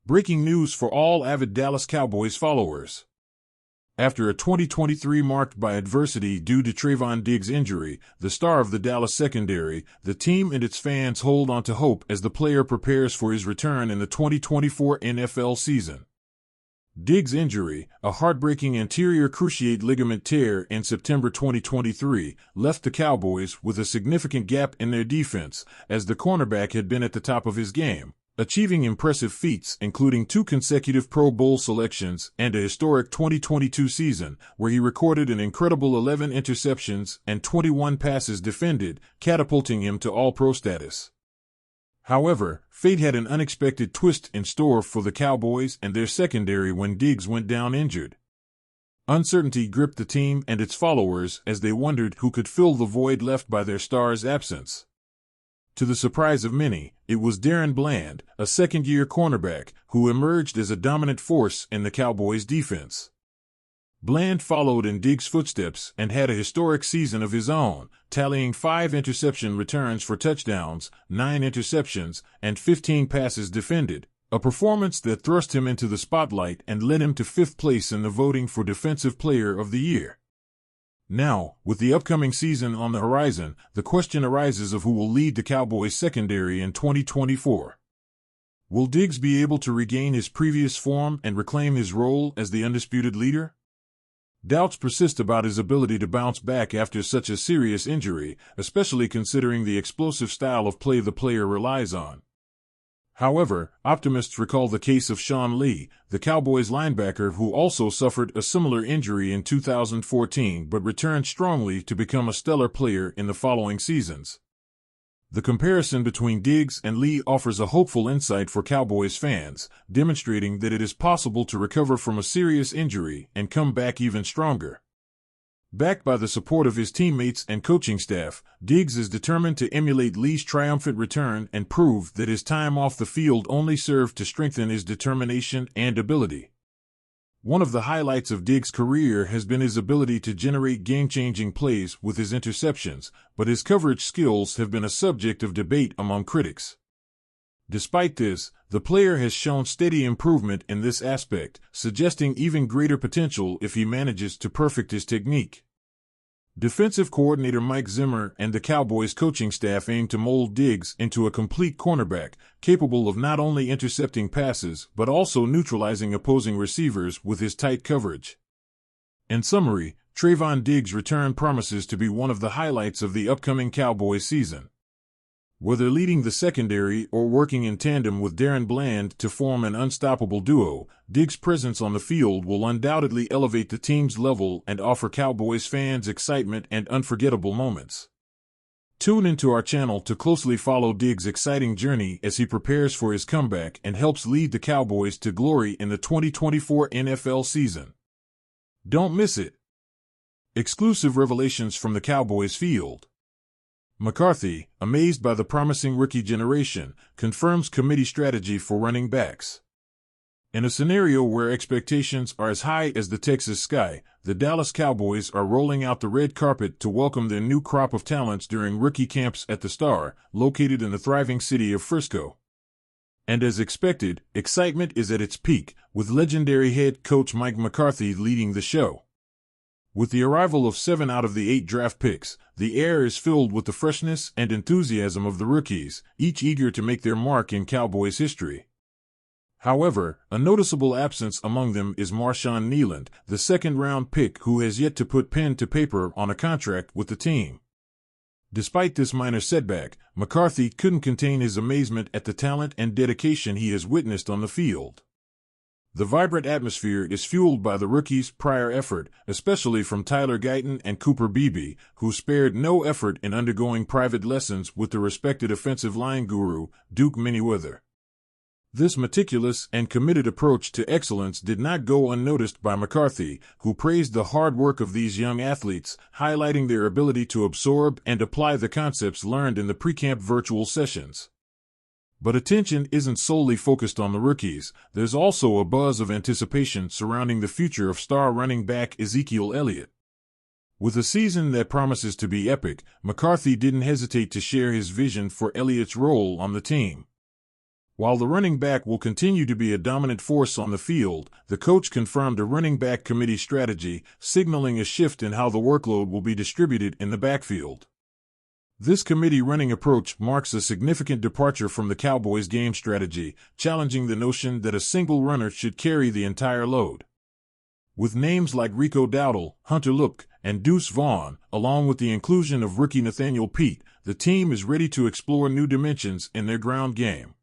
Breaking news for all avid Dallas Cowboys followers. After a 2023 marked by adversity due to Trevon Diggs' injury, the star of the Dallas secondary, the team and its fans hold on to hope as the player prepares for his return in the 2024 NFL season. Diggs' injury, a heartbreaking anterior cruciate ligament tear in September 2023, left the Cowboys with a significant gap in their defense, as the cornerback had been at the top of his game, achieving impressive feats including 2 consecutive Pro Bowl selections and a historic 2022 season, where he recorded an incredible 11 interceptions and 21 passes defended, catapulting him to All-Pro status. However, fate had an unexpected twist in store for the Cowboys and their secondary when Diggs went down injured. Uncertainty gripped the team and its followers as they wondered who could fill the void left by their star's absence. To the surprise of many, it was Darren Bland, a second-year cornerback, who emerged as a dominant force in the Cowboys' defense. Bland followed in Diggs' footsteps and had a historic season of his own, tallying 5 interception returns for touchdowns, 9 interceptions, and 15 passes defended, a performance that thrust him into the spotlight and led him to 5th place in the voting for Defensive Player of the Year. Now, with the upcoming season on the horizon, the question arises of who will lead the Cowboys secondary in 2024. Will Diggs be able to regain his previous form and reclaim his role as the undisputed leader? Doubts persist about his ability to bounce back after such a serious injury, especially considering the explosive style of play the player relies on. However, optimists recall the case of Sean Lee, the Cowboys linebacker who also suffered a similar injury in 2014 but returned strongly to become a stellar player in the following seasons. The comparison between Diggs and Lee offers a hopeful insight for Cowboys fans, demonstrating that it is possible to recover from a serious injury and come back even stronger. Backed by the support of his teammates and coaching staff, Diggs is determined to emulate Lee's triumphant return and prove that his time off the field only served to strengthen his determination and ability. One of the highlights of Diggs' career has been his ability to generate game-changing plays with his interceptions, but his coverage skills have been a subject of debate among critics. Despite this, the player has shown steady improvement in this aspect, suggesting even greater potential if he manages to perfect his technique. Defensive coordinator Mike Zimmer and the Cowboys coaching staff aim to mold Diggs into a complete cornerback, capable of not only intercepting passes but also neutralizing opposing receivers with his tight coverage. In summary, Trevon Diggs' return promises to be one of the highlights of the upcoming Cowboys season. Whether leading the secondary or working in tandem with Darren Bland to form an unstoppable duo, Diggs' presence on the field will undoubtedly elevate the team's level and offer Cowboys fans excitement and unforgettable moments. Tune into our channel to closely follow Diggs' exciting journey as he prepares for his comeback and helps lead the Cowboys to glory in the 2024 NFL season. Don't miss it. Exclusive revelations from the Cowboys field. McCarthy, amazed by the promising rookie generation, confirms committee strategy for running backs. In a scenario where expectations are as high as the Texas sky, the Dallas Cowboys are rolling out the red carpet to welcome their new crop of talents during rookie camps at the Star, located in the thriving city of Frisco. And as expected, excitement is at its peak, with legendary head coach Mike McCarthy leading the show. With the arrival of 7 out of the 8 draft picks, the air is filled with the freshness and enthusiasm of the rookies, each eager to make their mark in Cowboys history. However, a noticeable absence among them is Marshawn Kneeland, the second-round pick who has yet to put pen to paper on a contract with the team. Despite this minor setback, McCarthy couldn't contain his amazement at the talent and dedication he has witnessed on the field. The vibrant atmosphere is fueled by the rookies' prior effort, especially from Tyler Guyton and Cooper Beebe, who spared no effort in undergoing private lessons with the respected offensive line guru, Duke Manyweather. This meticulous and committed approach to excellence did not go unnoticed by McCarthy, who praised the hard work of these young athletes, highlighting their ability to absorb and apply the concepts learned in the pre-camp virtual sessions. But attention isn't solely focused on the rookies. There's also a buzz of anticipation surrounding the future of star running back Ezekiel Elliott. With a season that promises to be epic, McCarthy didn't hesitate to share his vision for Elliott's role on the team. While the running back will continue to be a dominant force on the field, the coach confirmed a running back committee strategy, signaling a shift in how the workload will be distributed in the backfield. This committee running approach marks a significant departure from the Cowboys' game strategy, challenging the notion that a single runner should carry the entire load. With names like Rico Dowdle, Hunter Luepke, and Deuce Vaughn, along with the inclusion of rookie Nathaniel Peat, the team is ready to explore new dimensions in their ground game.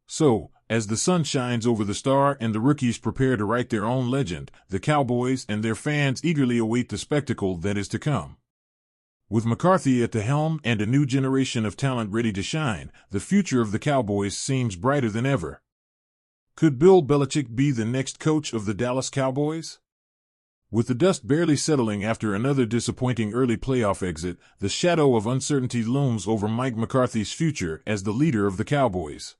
So, as the sun shines over the star and the rookies prepare to write their own legend, the Cowboys and their fans eagerly await the spectacle that is to come. With McCarthy at the helm and a new generation of talent ready to shine, the future of the Cowboys seems brighter than ever. Could Bill Belichick be the next coach of the Dallas Cowboys? With the dust barely settling after another disappointing early playoff exit, the shadow of uncertainty looms over Mike McCarthy's future as the leader of the Cowboys.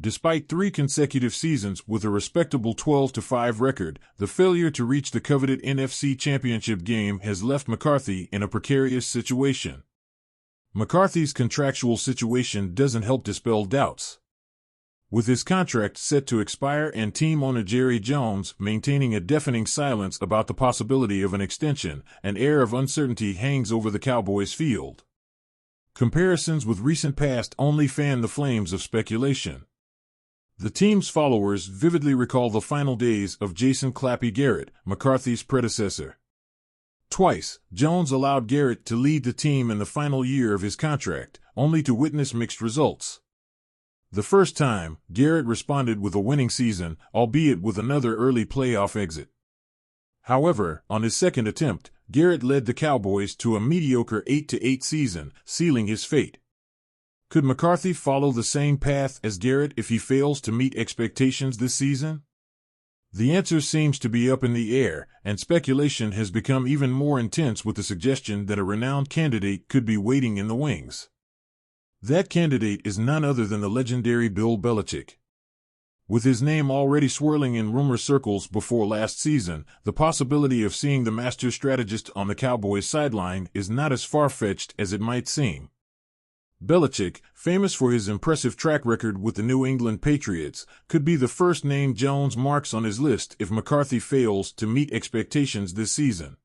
Despite 3 consecutive seasons with a respectable 12-5 record, the failure to reach the coveted NFC Championship game has left McCarthy in a precarious situation. McCarthy's contractual situation doesn't help dispel doubts. With his contract set to expire and team owner Jerry Jones maintaining a deafening silence about the possibility of an extension, an air of uncertainty hangs over the Cowboys' field. Comparisons with recent past only fan the flames of speculation. The team's followers vividly recall the final days of Jason "Clappy" Garrett, McCarthy's predecessor. Twice, Jones allowed Garrett to lead the team in the final year of his contract, only to witness mixed results. The first time, Garrett responded with a winning season, albeit with another early playoff exit. However, on his second attempt, Garrett led the Cowboys to a mediocre 8-8 season, sealing his fate. Could McCarthy follow the same path as Garrett if he fails to meet expectations this season? The answer seems to be up in the air, and speculation has become even more intense with the suggestion that a renowned candidate could be waiting in the wings. That candidate is none other than the legendary Bill Belichick. With his name already swirling in rumor circles before last season, the possibility of seeing the master strategist on the Cowboys' sideline is not as far-fetched as it might seem. Belichick, famous for his impressive track record with the New England Patriots, could be the first name Jones marks on his list if McCarthy fails to meet expectations this season.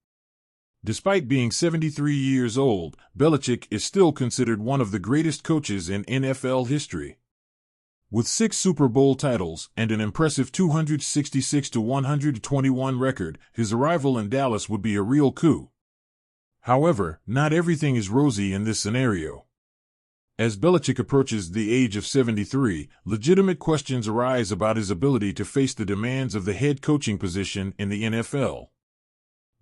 Despite being 73 years old, Belichick is still considered one of the greatest coaches in NFL history. With 6 Super Bowl titles and an impressive 266-121 record, his arrival in Dallas would be a real coup. However, not everything is rosy in this scenario. As Belichick approaches the age of 73, legitimate questions arise about his ability to face the demands of the head coaching position in the NFL.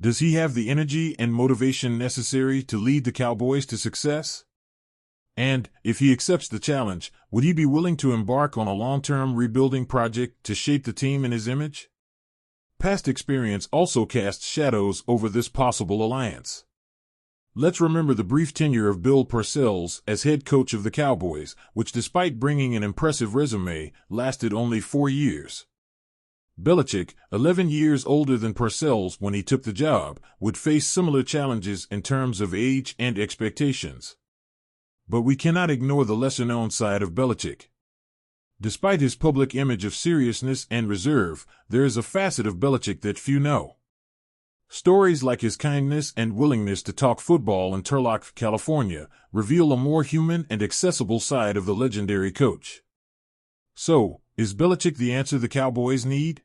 Does he have the energy and motivation necessary to lead the Cowboys to success? And, if he accepts the challenge, would he be willing to embark on a long-term rebuilding project to shape the team in his image? Past experience also casts shadows over this possible alliance. Let's remember the brief tenure of Bill Parcells as head coach of the Cowboys, which despite bringing an impressive resume, lasted only 4 years. Belichick, 11 years older than Parcells when he took the job, would face similar challenges in terms of age and expectations. But we cannot ignore the lesser-known side of Belichick. Despite his public image of seriousness and reserve, there is a facet of Belichick that few know. Stories like his kindness and willingness to talk football in Turlock, California, reveal a more human and accessible side of the legendary coach. So, is Belichick the answer the Cowboys need?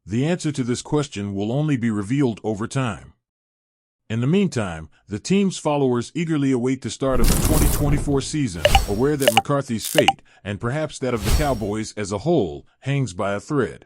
The answer to this question will only be revealed over time. In the meantime, the team's followers eagerly await the start of the 2024 season, aware that McCarthy's fate, and perhaps that of the Cowboys as a whole, hangs by a thread.